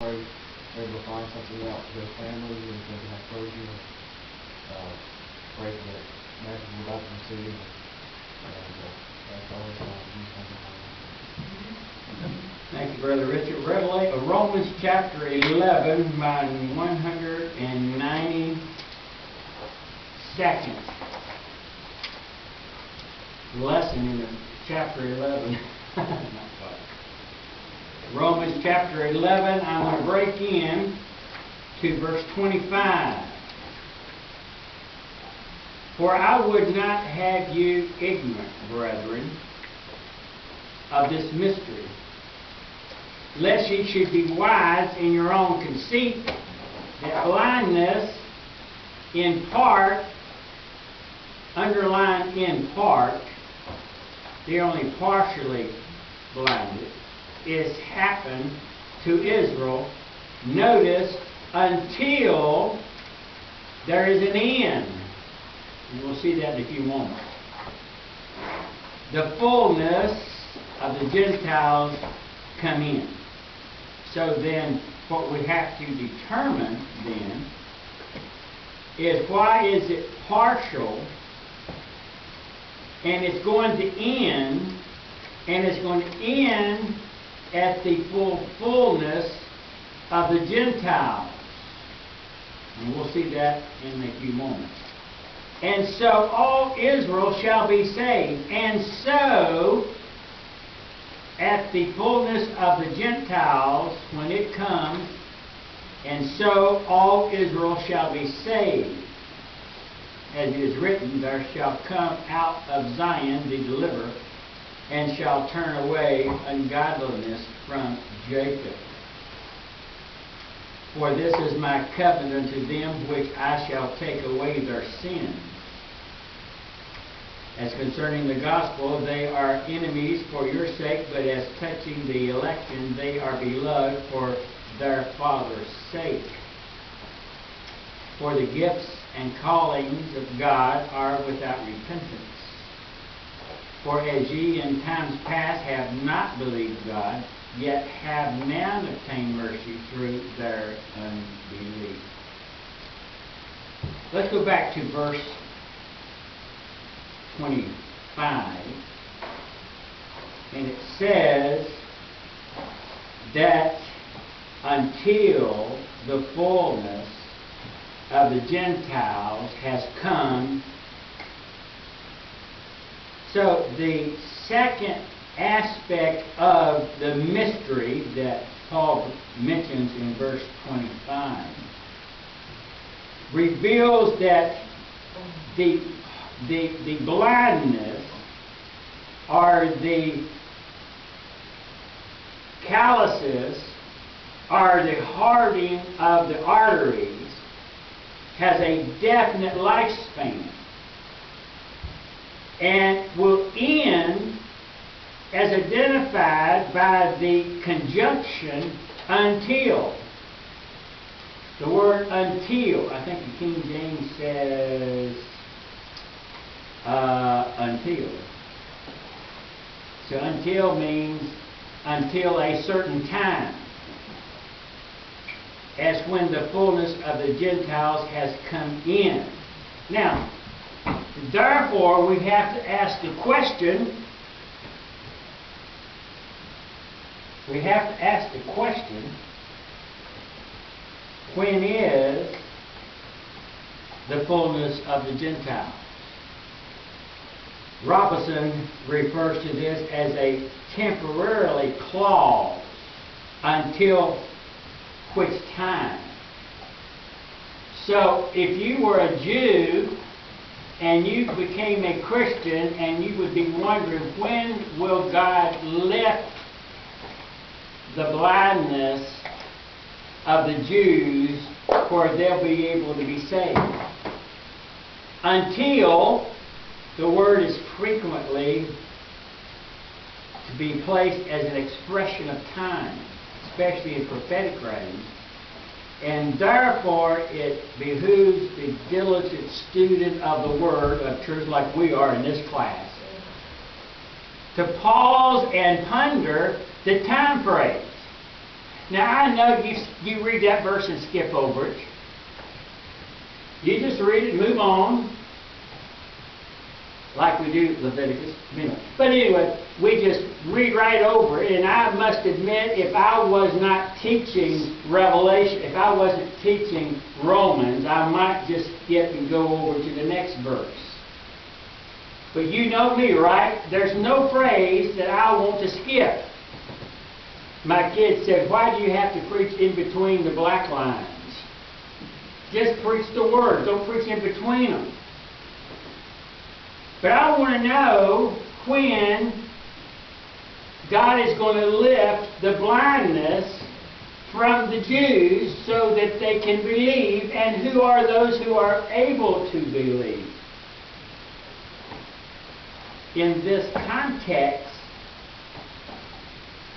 Pray able to find something out for their family and if they have closure. Pray for that message we're about to receive. And that's all it's about. Thank you, Brother Richard. Romans chapter 11, by 192nd lesson in chapter 11. Not quite. Romans chapter 11, I'm going to break in to verse 25. For I would not have you ignorant, brethren, of this mystery, lest ye should be wise in your own conceit, that blindness in part, underline in part, they're only partially blinded, is happened to Israel, notice, until there is an end. And we'll see that in a few moments. The fullness of the Gentiles come in. So then, what we have to determine then is why is it partial, and it's going to end, and it's going to end at the fullness of the Gentiles. And we'll see that in a few moments. And so all Israel shall be saved. And so, at the fullness of the Gentiles, when it comes, and so all Israel shall be saved. As it is written, there shall come out of Zion the deliverer, and shall turn away ungodliness from Jacob. For this is my covenant unto them which I shall take away their sins. As concerning the gospel, they are enemies for your sake, but as touching the election, they are beloved for their Father's sake. For the gifts and callings of God are without repentance. For as ye in times past have not believed God, yet have now obtained mercy through their unbelief. Let's go back to verse 25. And it says that until the fullness of the Gentiles has come. So the second aspect of the mystery that Paul mentions in verse 25 reveals that the blindness or the calluses or the hardening of the arteries has a definite lifespan and will end as identified by the conjunction until. The word until, I think the King James says until. So until means until a certain time, as when the fullness of the Gentiles has come in. Now, therefore, we have to ask the question, when is the fullness of the Gentiles? Robinson refers to this as a temporarily clause, until which time. So, if you were a Jew and you became a Christian, and you would be wondering, when will God lift the blindness of the Jews where they'll be able to be saved? Until, the word is frequently to be placed as an expression of time, especially in prophetic writings. And therefore, it behooves the diligent student of the Word of truth, like we are in this class, to pause and ponder the time phrase. Now I know you read that verse and skip over it. You just read it and move on. Like we do Leviticus. But anyway, we just read right over it. And I must admit, if I was not teaching Revelation, if I wasn't teaching Romans, I might just skip and go over to the next verse. But you know me, right? There's no phrase that I want to skip. My kid said, why do you have to preach in between the black lines? Just preach the word. Don't preach in between them. But I want to know when God is going to lift the blindness from the Jews so that they can believe, and who are those who are able to believe. In this context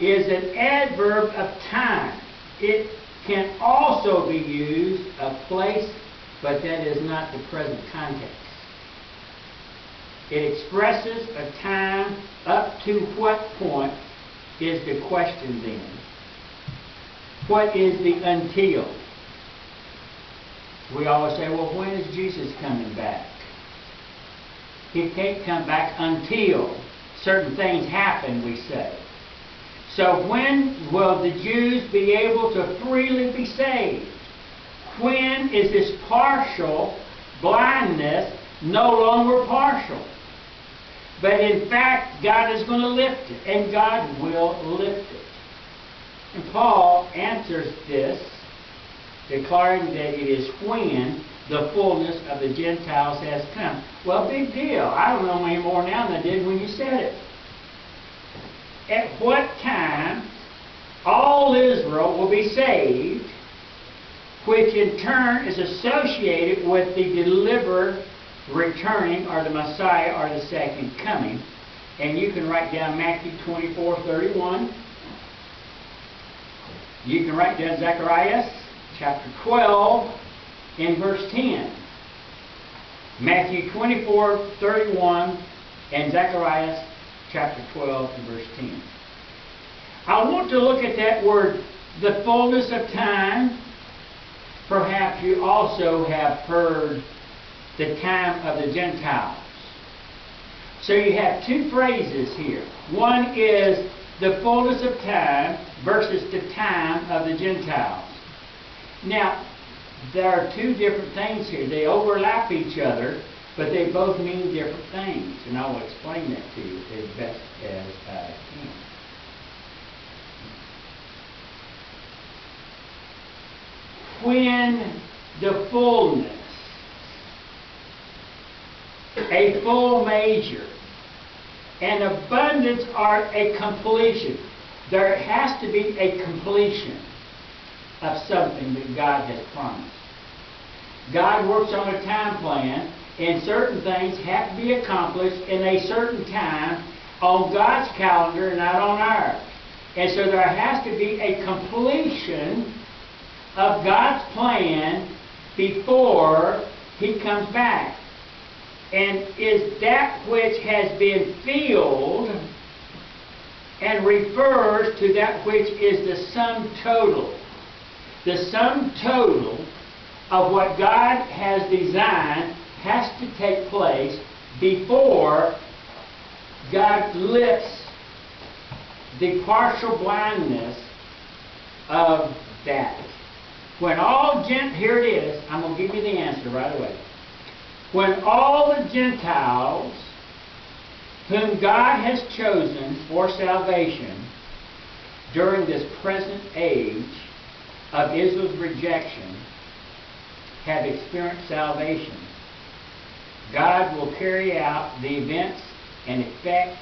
is an adverb of time. It can also be used of place, but that is not the present context. It expresses a time up to what point is the question then. What is the until? We always say, well, when is Jesus coming back? He can't come back until certain things happen, we say. So when will the Jews be able to freely be saved? When is this partial blindness no longer partial? But in fact, God is going to lift it, and God will lift it. And Paul answers this, declaring that it is when the fullness of the Gentiles has come. Well, big deal. I don't know any more now than I did when you said it. At what time all Israel will be saved, which in turn is associated with the deliverer returning, or the Messiah, or the second coming. And you can write down Matthew 24:31. You can write down Zechariah chapter 12 in verse 10. Matthew 24:31 and Zechariah chapter 12 and verse 10. I want to look at that word, the fullness of time. Perhaps you also have heard the time of the Gentiles. So you have two phrases here. One is the fullness of time versus the time of the Gentiles. Now, there are two different things here. They overlap each other, but they both mean different things. And I will explain that to you as best as I can. When the fullness, a full measure, and abundance are a completion. There has to be a completion of something that God has promised. God works on a time plan, and certain things have to be accomplished in a certain time on God's calendar and not on ours. And so there has to be a completion of God's plan before He comes back. And is that which has been filled and refers to that which is the sum total. The sum total of what God has designed has to take place before God lifts the partial blindness of that. When all here it is, I'm going to give you the answer right away. When all the Gentiles whom God has chosen for salvation during this present age of Israel's rejection have experienced salvation, God will carry out the events and effect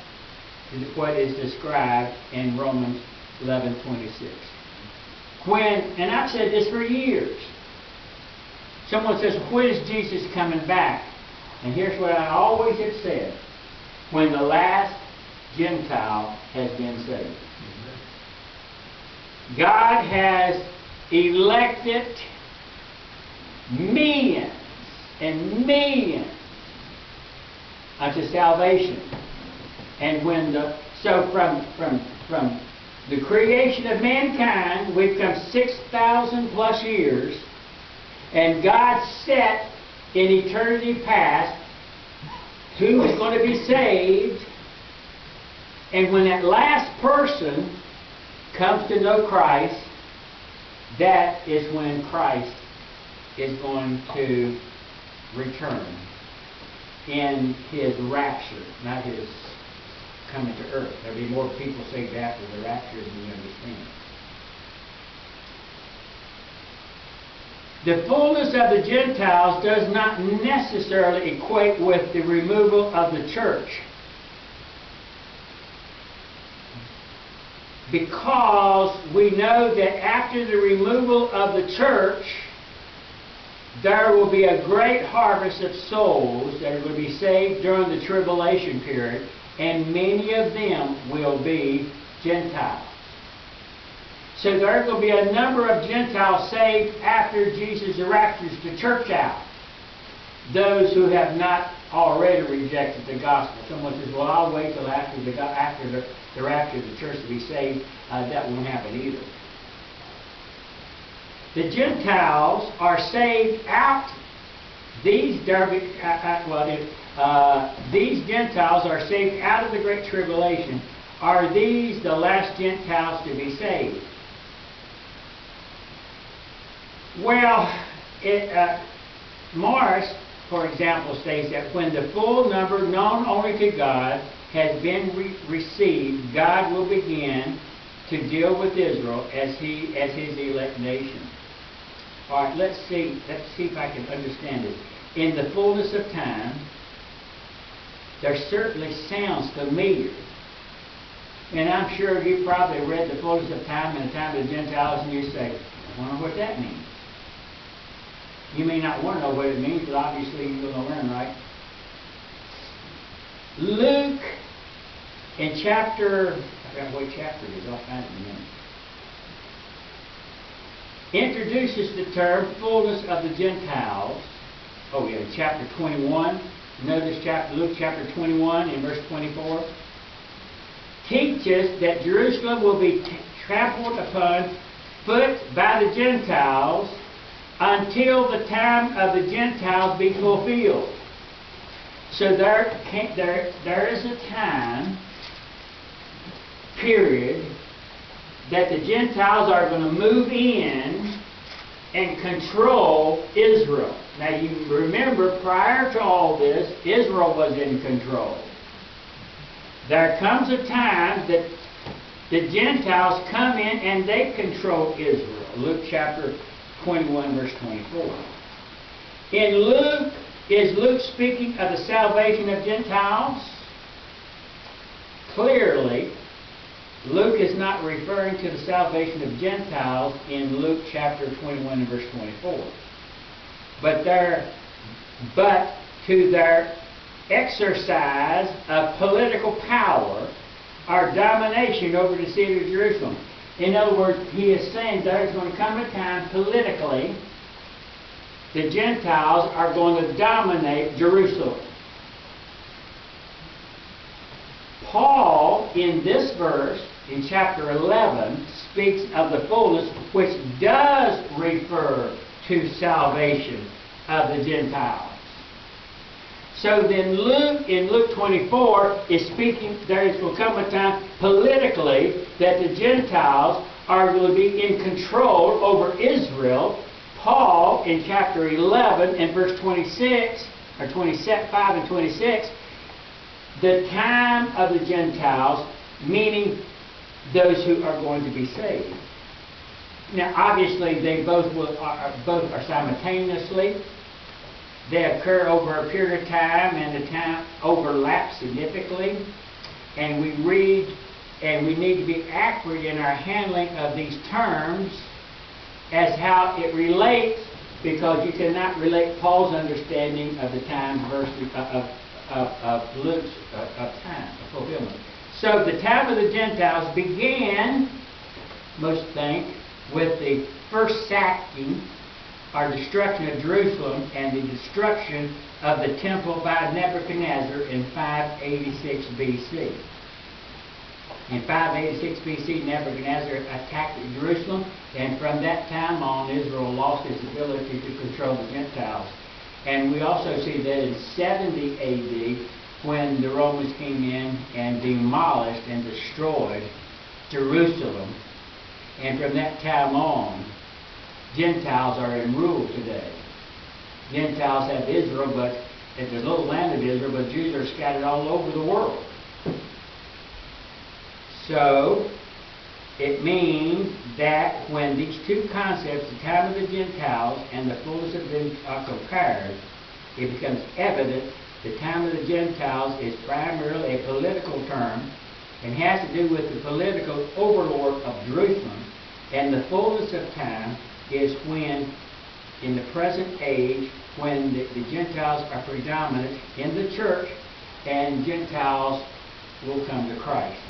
what is described in Romans 11:26. And I've said this for years. Someone says, when is Jesus coming back? And here's what I always have said. When the last Gentile has been saved. God has elected millions and millions unto salvation. And when from the creation of mankind, we've come 6,000 plus years, and God set in eternity past who is going to be saved, and when that last person comes to know Christ, that is when Christ is going to return in His rapture, not His coming to earth. There'll be more people saved after the rapture than you understand. The fullness of the Gentiles does not necessarily equate with the removal of the church, because we know that after the removal of the church, there will be a great harvest of souls that are going to be saved during the tribulation period, and many of them will be Gentiles. So there are going to be a number of Gentiles saved after Jesus raptures the church out. Those who have not already rejected the gospel. Someone says, well, I'll wait till after the rapture of the church to be saved. That won't happen either. The Gentiles are saved out. These Gentiles are saved out of the Great Tribulation. Are these the last Gentiles to be saved? Well, Morris, for example, states that when the full number known only to God has been received, God will begin to deal with Israel as His elect nation. All right, let's see if I can understand this. In the fullness of time, there certainly sounds familiar. And I'm sure you probably read the fullness of time and the time of the Gentiles, and you say, I wonder what that means. You may not want to know what it means, but obviously you're going to learn, right? Luke, in chapter, I forgot what chapter it is, I'll find it in a minute, introduces the term fullness of the Gentiles. Oh yeah, chapter 21. Notice Luke chapter 21 in verse 24. Teaches that Jerusalem will be trampled upon foot by the Gentiles until the time of the Gentiles be fulfilled. So there is a time period that the Gentiles are going to move in and control Israel. Now you remember, prior to all this, Israel was in control. There comes a time that the Gentiles come in and they control Israel. Luke chapter 21 verse 24. In Luke, is Luke speaking of the salvation of Gentiles? Clearly, Luke is not referring to the salvation of Gentiles in Luke chapter 21 and verse 24. But to their exercise of political power or domination over the city of Jerusalem. In other words, he is saying there's going to come a time politically the Gentiles are going to dominate Jerusalem. Paul, in this verse, in chapter 11, speaks of the fullness, which does refer to salvation of the Gentiles. So then Luke, in Luke 24, is speaking, there will come a time politically that the Gentiles are going to be in control over Israel. Paul, in chapter 11 and verse 26, or 25 and 26, the time of the Gentiles, meaning those who are going to be saved. Now, obviously, they both are simultaneously. They occur over a period of time, and the time overlaps significantly. And we read, and we need to be accurate in our handling of these terms as how it relates, because you cannot relate Paul's understanding of the time versus of Luke's of time, of fulfillment. So the time of the Gentiles began, most think, with the first sacking or destruction of Jerusalem and the destruction of the temple by Nebuchadnezzar in 586 BC. In 586 BC, Nebuchadnezzar attacked Jerusalem, and from that time on, Israel lost its ability to control the Gentiles. And we also see that in 70 AD, when the Romans came in and demolished and destroyed Jerusalem, and from that time on, Gentiles are in rule today. Gentiles have Israel, but it's a little land of Israel, but Jews are scattered all over the world. So, it means that when these two concepts, the time of the Gentiles and the fullness of them, are compared, it becomes evident the time of the Gentiles is primarily a political term and has to do with the political overlord of Jerusalem, and the fullness of time is when, in the present age, when the Gentiles are predominant in the church and Gentiles will come to Christ.